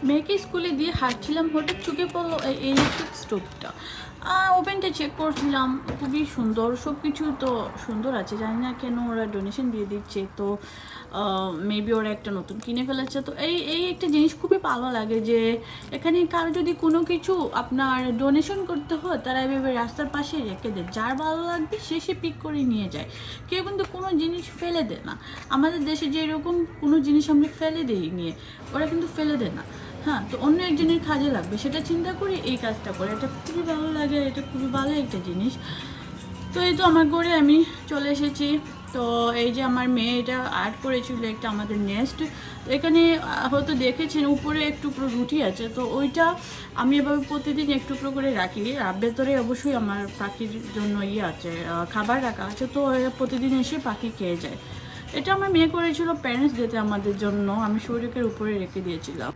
মেয়েকে স্কুলে দিয়ে হাঁটছিলাম, হঠাৎ চোখে পড়লো এই ইলেকট্রিক স্টোভটা। ওভেনটা চেক করছিলাম, খুবই সুন্দর, সব কিছু তো সুন্দর আছে, জানি না কেন ওরা ডোনেশন দিয়ে দিচ্ছে, তো মেবি ওরা একটা নতুন কিনে ফেলেছে। তো এই একটা জিনিস খুবই ভালো লাগে যে এখানে কারো যদি কোনো কিছু আপনার ডোনেশন করতে হয়, তারা এভাবে রাস্তার পাশে রেখে দেয়, যার ভালো লাগবে সে পিক করে নিয়ে যায়। কেউ কিন্তু কোনো জিনিস ফেলে দেয় না। আমাদের দেশে যেরকম কোনো জিনিস আমরা ফেলে দিই নিয়ে, ওরা কিন্তু ফেলে দেয় না। হ্যাঁ, তো অন্য একজনের কাজে লাগবে সেটা চিন্তা করে এই কাজটা করে, এটা খুবই ভালো লাগে, এটা খুবই ভালো একটা জিনিস। তো এই তো আমার ঘরে আমি চলে এসেছি। তো এই যে আমার মেয়ে এটা আর্ট করেছিল একটা আমাদের নেস্ট। তো এখানে হয়তো দেখেছেন উপরে এক টুকরো রুটি আছে, তো ওইটা আমি এভাবে প্রতিদিন এক টুকরো করে রাখি। আর ভেতরে অবশ্যই আমার পাখির জন্য আছে, খাবার রাখা আছে, তো এরা প্রতিদিন এসে পাখি খেয়ে যায়। এটা আমার মেয়ে করেছিল প্যারেন্টস ডেতে আমাদের জন্য, আমি সৌরিকের উপরে রেখে দিয়েছিলাম।